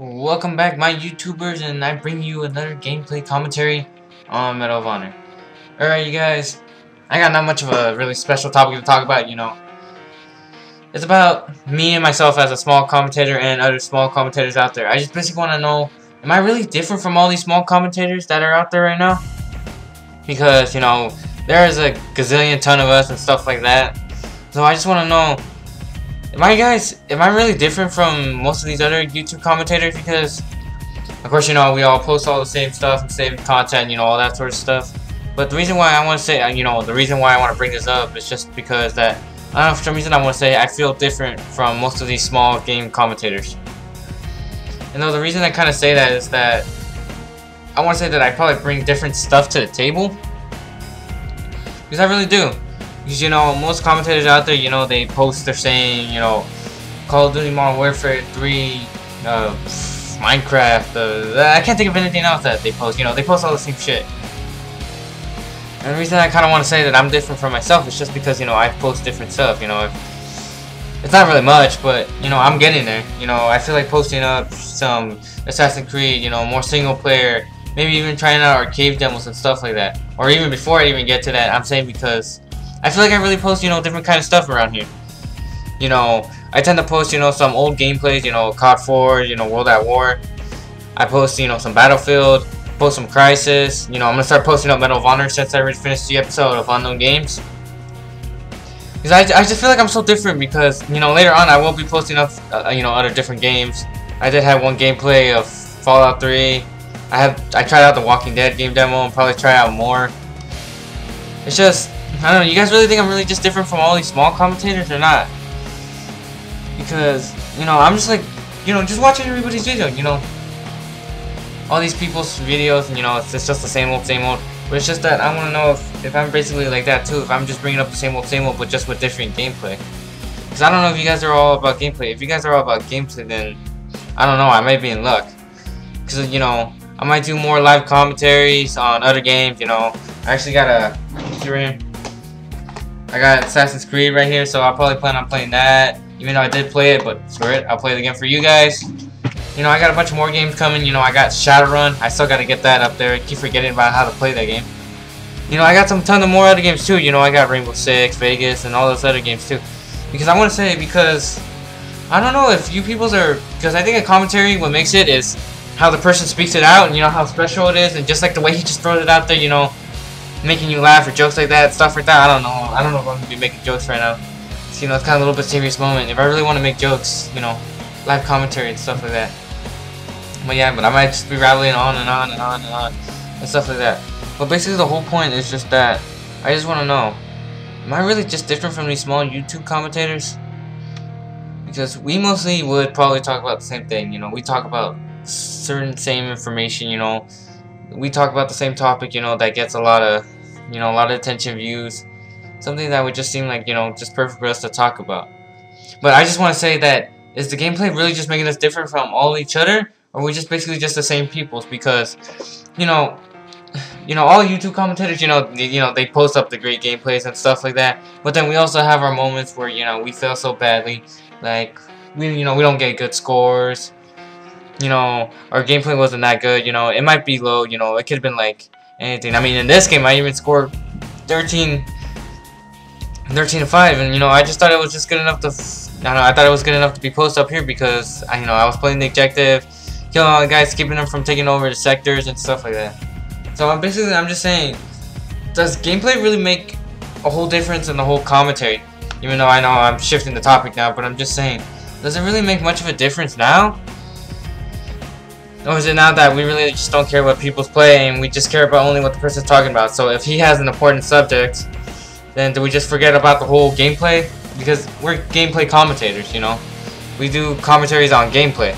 Welcome back, my YouTubers, and I bring you another gameplay commentary on Medal of Honor. Alright, you guys, I got not much of a really special topic to talk about, It's about me and myself as a small commentator and other small commentators out there. I just basically want to know, am I really different from all these small commentators that are out there right now? Because, there is a gazillion ton of us and stuff like that. So I just want to know, am I really different from most of these other YouTube commentators? Because, of course, we all post all the same stuff and same content, all that sort of stuff. But the reason why I want to say, the reason why I want to bring this up is just because that, I don't know, for some reason I want to say I feel different from most of these small game commentators. And though the reason I kind of say that is that I want to say that I probably bring different stuff to the table. Because I really do. Because, most commentators out there, they post, they're saying, Call of Duty Modern Warfare 3, Minecraft, I can't think of anything else that they post, they post all the same shit. And the reason I kind of want to say that I'm different from myself is just because, I post different stuff, it's not really much, but, I'm getting there, I feel like posting up some Assassin's Creed, more single player, maybe even trying out arcade demos and stuff like that. Or even before I even get to that, I'm saying because I feel like I really post, different kind of stuff around here. I tend to post, some old gameplays, COD 4, World at War. I post, some Battlefield, post some Crisis. I'm gonna start posting up Medal of Honor since I already finished the episode of Unknown Games. Because I just feel like I'm so different because, later on I will be posting up, other different games. I did have one gameplay of Fallout 3. I tried out the Walking Dead game demo and probably try out more. It's just, I don't know, you guys really think I'm really just different from all these small commentators or not? Because, I'm just like, just watching everybody's video, all these people's videos, and it's just the same old, but it's just that I want to know if I'm basically like that too, if I'm just bringing up the same old, but just with different gameplay. Because I don't know if you guys are all about gameplay. If you guys are all about gameplay, then, I don't know, I might be in luck. Because, I might do more live commentaries on other games, I actually got I got Assassin's Creed right here, so I'll probably plan on playing that. Even though I did play it, but screw it, I'll play it again for you guys. I got a bunch more games coming. I got Shadowrun. I still got to get that up there. I keep forgetting about how to play that game. I got ton of more other games too. I got Rainbow Six, Vegas, and all those other games too. Because I want to say, because I don't know if you peoples are, because I think a commentary, what makes it is how the person speaks it out, and how special it is, and just like the way he just throws it out there, making you laugh or jokes like that, stuff like that. I don't know if I'm gonna be making jokes right now. So, it's kind of a little bit serious moment. If I really want to make jokes, live commentary and stuff like that. But yeah, but I might just be rattling on and on and on and on and stuff like that. But basically the whole point is just that I just want to know, am I really just different from these small YouTube commentators? Because we mostly would probably talk about the same thing, we talk about certain same information, we talk about the same topic, that gets a lot of, attention, views, something that would just seem like, just perfect for us to talk about. But I just want to say that, is the gameplay really just making us different from all each other, or are we just basically just the same peoples? Because, all YouTube commentators, they post up the great gameplays and stuff like that, but then we also have our moments where, we fail so badly, like, we don't get good scores, our gameplay wasn't that good, it might be low, it could have been like anything. I mean, in this game, I even scored 13-5, and I just thought it was just good enough to, I thought it was good enough to be posted up here because, I was playing the objective, killing all the guys, keeping them from taking over the sectors and stuff like that. So I'm just saying, does gameplay really make a whole difference in the whole commentary? Even though I know I'm shifting the topic now, but I'm just saying, does it really make much of a difference now? Or is it now that we really just don't care what people's play and we just care about only what the person's talking about? So if he has an important subject, then do we just forget about the whole gameplay? Because we're gameplay commentators, we do commentaries on gameplay,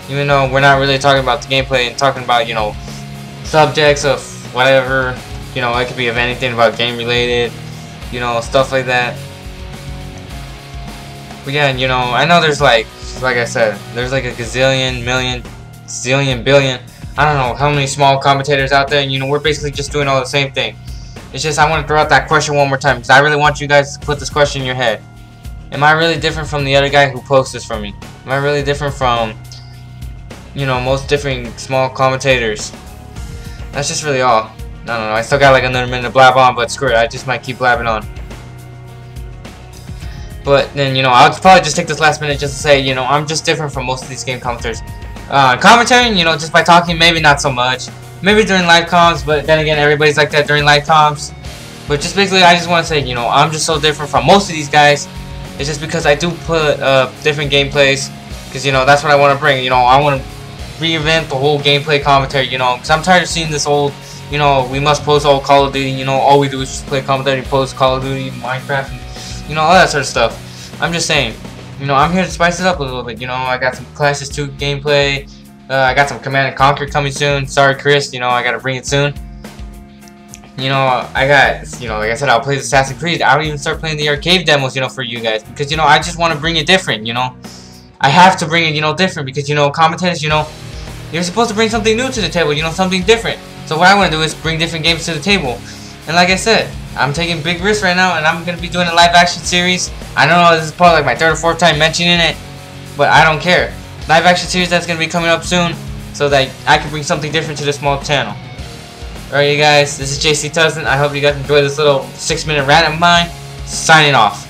even though we're not really talking about the gameplay and talking about, subjects of whatever, it could be of anything about game related, stuff like that. But yeah, I know there's like I said, there's like a gazillion, million, zillion, billion, I don't know how many small commentators out there, and we're basically just doing all the same thing. It's just I want to throw out that question one more time because I really want you guys to put this question in your head. Am I really different from the other guy who posts this for me? Am I really different from you know, most different small commentators. That's just really all. No, I still got like another minute to blab on, but screw it, I just might keep blabbing on. But then, you know, I'll probably just take this last minute just to say, you know, I'm just different from most of these game commentators. Commentating, you know, just by talking, maybe not so much. Maybe during live comms, but then again, everybody's like that during live comms. But just basically, I just want to say, you know, I'm just so different from most of these guys. It's just because I do put different gameplays, because, you know, that's what I want to bring. You know, I want to reinvent the whole gameplay commentary, you know, because I'm tired of seeing this old, you know, we must post all Call of Duty, you know, all we do is just play commentary, post Call of Duty, Minecraft, and, you know, all that sort of stuff. I'm just saying, you know, I'm here to spice it up a little bit. You know, I got some Clashes 2 gameplay. I got some Command & Conquer coming soon. Sorry, Chris, you know, I gotta bring it soon. You know, I got, you know, like I said, I'll play the Assassin's Creed. I'll even start playing the arcade demos, you know, for you guys. Because, you know, I just want to bring it different, you know. I have to bring it, you know, different. Because, you know, commentators, you know, you're supposed to bring something new to the table, you know, something different. So what I want to do is bring different games to the table. And like I said, I'm taking big risks right now, and I'm going to be doing a live action series. I don't know, this is probably like my 3rd or 4th time mentioning it, but I don't care. Live action series that's going to be coming up soon, so that I can bring something different to this small channel. Alright, you guys, this is JC Tuzzin. I hope you guys enjoyed this little 6-minute rant of mine. Signing off.